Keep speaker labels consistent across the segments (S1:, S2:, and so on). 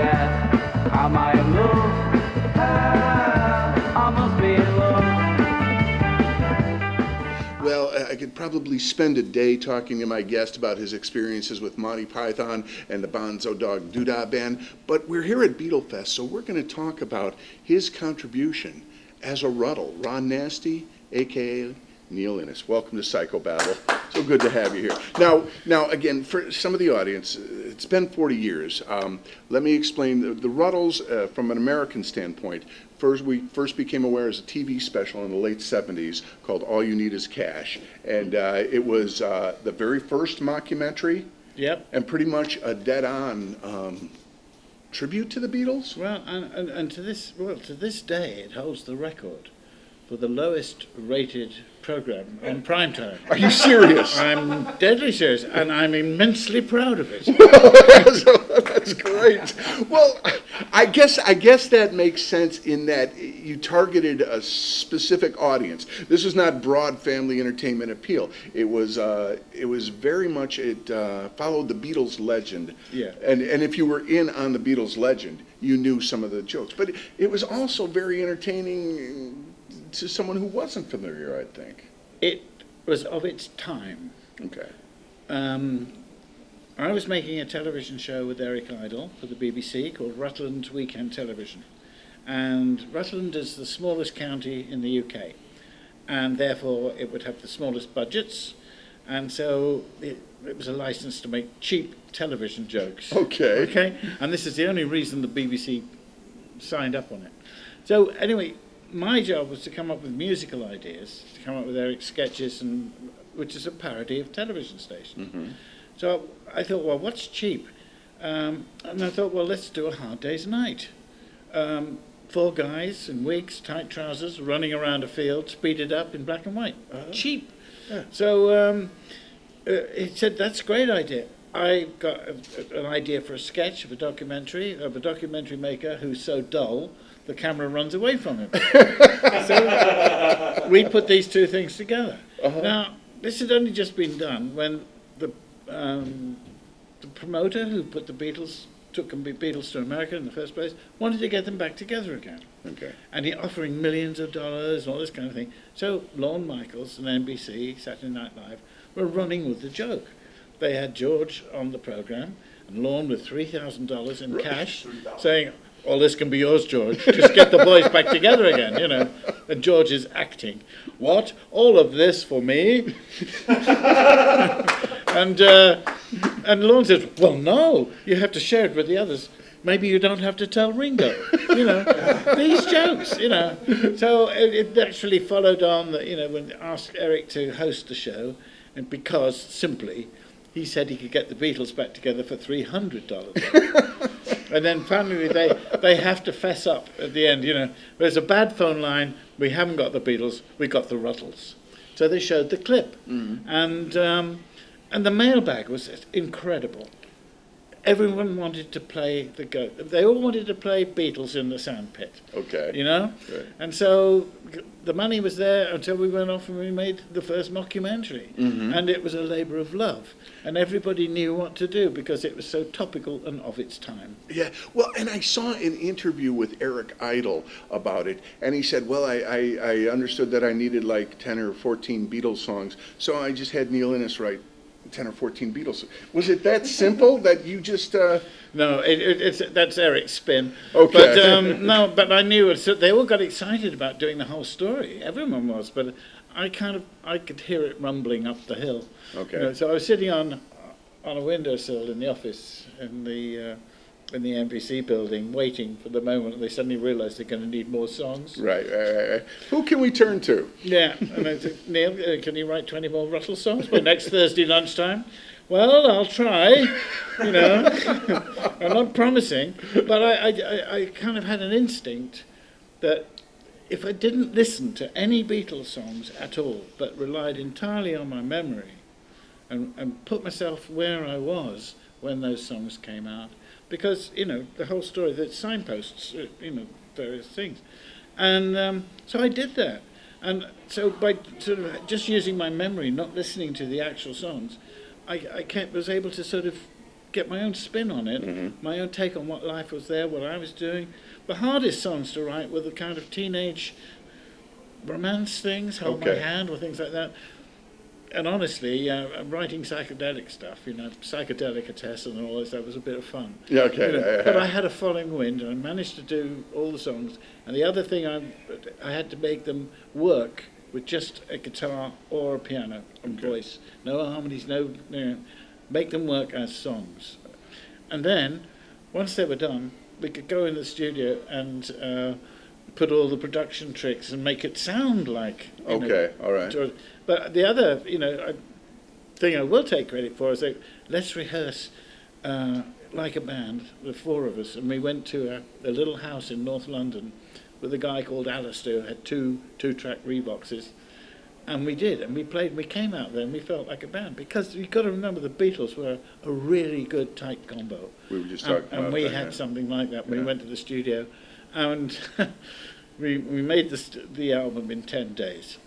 S1: that I might lose. I must be in love.
S2: Well, I could probably spend a day talking to my guest about his experiences with Monty Python and the Bonzo Dog Doodah Band, but we're here at Beatlefest, so we're going to talk about his contribution as a Ruddle, Ron Nasty, a.k.a. Neil Innes. Welcome to Psycho Babble. So good to have you here. Now, again, for some of the audience, it's been 40 years. Let me explain the Ruddles from an American standpoint. We first became aware as a TV special in the late 70s called All You Need Is Cash. And it was the very first mockumentary.
S3: Yep.
S2: And pretty much a dead-on tribute to the Beatles.
S3: Well, and to this day, it holds the record for the lowest rated program on primetime.
S2: Are you serious?
S3: I'm deadly serious, and I'm immensely proud of it.
S2: That's great. Well, I guess that makes sense in that you targeted a specific audience. This was not broad family entertainment appeal. It was very much, it followed the Beatles legend.
S3: Yeah.
S2: And if you were in on the Beatles legend, you knew some of the jokes. But it was also very entertaining to someone who wasn't familiar, I think.
S3: It was of its time.
S2: Okay.
S3: I was making a television show with Eric Idle for the BBC called Rutland's Weekend Television. And Rutland is the smallest county in the UK. And therefore it would have the smallest budgets. And so it was a license to make cheap television jokes.
S2: Okay.
S3: Okay? And this is the only reason the BBC signed up on it. So anyway, my job was to come up with musical ideas, to come up with Eric's sketches, which is a parody of television station.
S2: Mm-hmm.
S3: So I thought, well, what's cheap? And I thought, well, let's do A Hard Day's Night. 4 guys in wigs, tight trousers, running around a field, speeded up in black and white. Cheap.
S2: Yeah.
S3: So he said, that's a great idea. I got an idea for a sketch of a documentary maker who's so dull the camera runs away from him. So we put these two things together.
S2: Uh-huh.
S3: Now, this had only just been done when the promoter who put the Beatles, took the Beatles to America in the first place, wanted to get them back together again.
S2: Okay.
S3: And he offering millions of dollars and all this kind of thing. So Lorne Michaels and NBC, Saturday Night Live, were running with the joke. They had George on the program, and Lorne with $3,000 in cash, saying, all this can be yours, George. Just get the boys back together again, you know. And George is acting. What? All of this for me? And Lorne says, well, no, you have to share it with the others. Maybe you don't have to tell Ringo, you know. These jokes, you know. So it actually followed on that, you know, when I asked Eric to host the show, and because, simply, he said he could get the Beatles back together for $300. And then finally they have to fess up at the end, you know. There's a bad phone line, we haven't got the Beatles, we got the Ruddles. So they showed the clip. Mm-hmm. And the mailbag was incredible. Everyone wanted to play they all wanted to play Beatles in the Sandpit.
S2: Okay.
S3: You know?
S2: Right.
S3: And so the money was there until we went off and we made the first mockumentary. Mm-hmm. And it was a labour of love. And everybody knew what to do because it was so topical and of its time.
S2: Yeah, well, and I saw an interview with Eric Idle about it, and he said, well, I understood that I needed like 10 or 14 Beatles songs, so I just had Neil Innes write 10 or 14 Beatles. Was it that simple that you just...
S3: No, that's Eric's spin.
S2: Okay.
S3: But I knew it. So they all got excited about doing the whole story. Everyone was, but I could hear it rumbling up the hill.
S2: Okay.
S3: You know, so I was sitting on a windowsill in the office in the NBC building, waiting for the moment they suddenly realised they're going to need more songs.
S2: Right. Who can we turn to?
S3: Yeah, and I said, Neil, can you write 20 more Russell songs by next Thursday lunchtime? Well, I'll try, you know. I'm not promising, but I kind of had an instinct that if I didn't listen to any Beatles songs at all, but relied entirely on my memory and put myself where I was when those songs came out, because, you know, the whole story, the signposts, you know, various things. And so I did that. And so by sort of just using my memory, not listening to the actual songs, I was able to sort of get my own spin on it, my own take on what life was there, what I was doing. The hardest songs to write were the kind of teenage romance things, Hold My Hand, or things like that. And honestly, writing psychedelic stuff, psychedelic attest and all this, that was a bit of fun.
S2: Yeah, okay.
S3: But I had a following wind, and I managed to do all the songs. And the other thing, I had to make them work with just a guitar or a piano and voice. No harmonies, make them work as songs. And then, once they were done, we could go in the studio and put all the production tricks and make it sound like.
S2: All right.
S3: But the other, thing I will take credit for is that let's rehearse like a band, the four of us, and we went to a little house in North London with a guy called Alistair who had two-track Reeboxes, and we did, and we played, and we came out there and we felt like a band, because you've got to remember the Beatles were a really good tight combo.
S2: We were just talking about
S3: and we
S2: that,
S3: had something like that. We went to the studio, and we made the album in 10 days.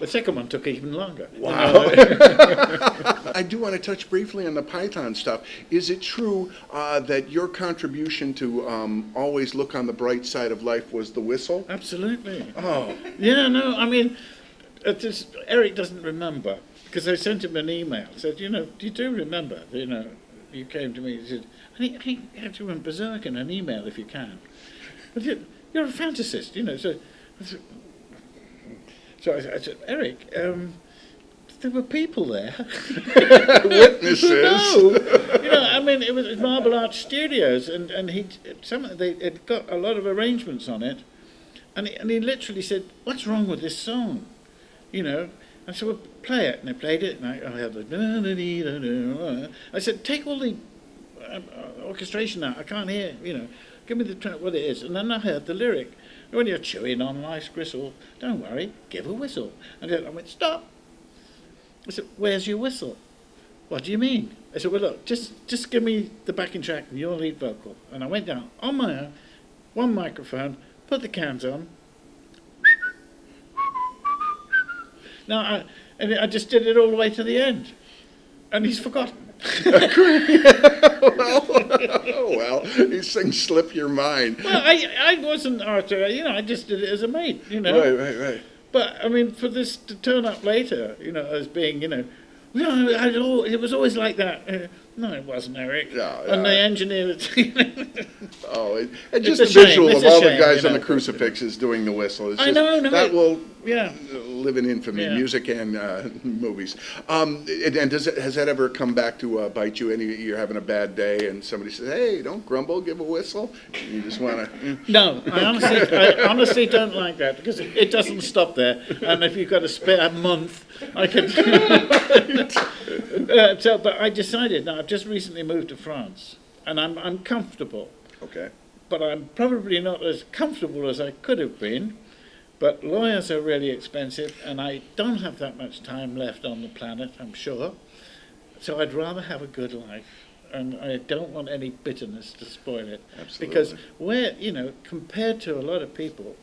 S3: The second one took even longer.
S2: Wow. I do want to touch briefly on the Python stuff. Is it true that your contribution to always look on the bright side of life was the whistle?
S3: Absolutely.
S2: Oh.
S3: Yeah, no, I mean, Eric doesn't remember, because I sent him an email. I said, you do remember, you came to me and said, I have to run berserk in an email if you can. But you're a fantasist, So I said, Eric, there were people there.
S2: Witnesses.
S3: No. It was Marble Arch Studios, and they had got a lot of arrangements on it, and he literally said, "What's wrong with this song?" And so we play it, and they played it, and I had the. I said, "Take all the orchestration out. I can't hear. Give me the track what it is." And then I heard the lyric. When you're chewing on life's gristle, don't worry, give a whistle. And I went, stop. I said, where's your whistle? What do you mean? I said, well, look, just give me the backing track and your lead vocal. And I went down on my own, one microphone, put the cans on. Now, I just did it all the way to the end. And he's forgotten.
S2: Well, these things slip your mind.
S3: Well, I wasn't Arthur, I just did it as a mate,
S2: Right.
S3: But, for this to turn up later, as being, it was always like that. No, it wasn't, Eric. And the engineer was...
S2: and just the visual of all the guys on the crucifixes doing the whistle. It's just, that will live in infamy, music and movies. And has that ever come back to bite you? You're having a bad day and somebody says, hey, don't grumble, give a whistle. And you just want to...
S3: No, I honestly don't like that, because it doesn't stop there. And if you've got a spare month, I could... but I decided, now I've just recently moved to France, and I'm comfortable.
S2: Okay.
S3: But I'm probably not as comfortable as I could have been. But lawyers are really expensive, and I don't have that much time left on the planet, I'm sure. So I'd rather have a good life, and I don't want any bitterness to spoil it.
S2: Absolutely.
S3: Because compared to a lot of people,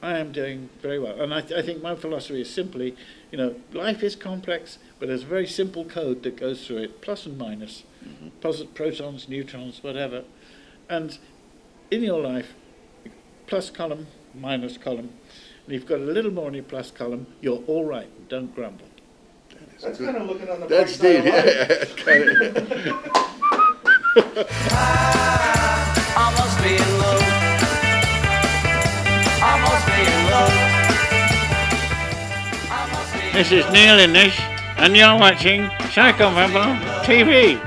S3: I am doing very well. And I think my philosophy is simply, life is complex, but there's a very simple code that goes through it, plus and minus, protons, neutrons, whatever. And in your life, plus column, minus column, and you've got a little more in your plus column, you're all right, don't grumble.
S4: That's kind of looking on the
S2: That's
S4: bright side
S2: deep,
S4: of life.
S1: I must be in love. I must be in love. I must be in
S3: This is Neil Innish, and you're watching PSYCHO BABBLE TV.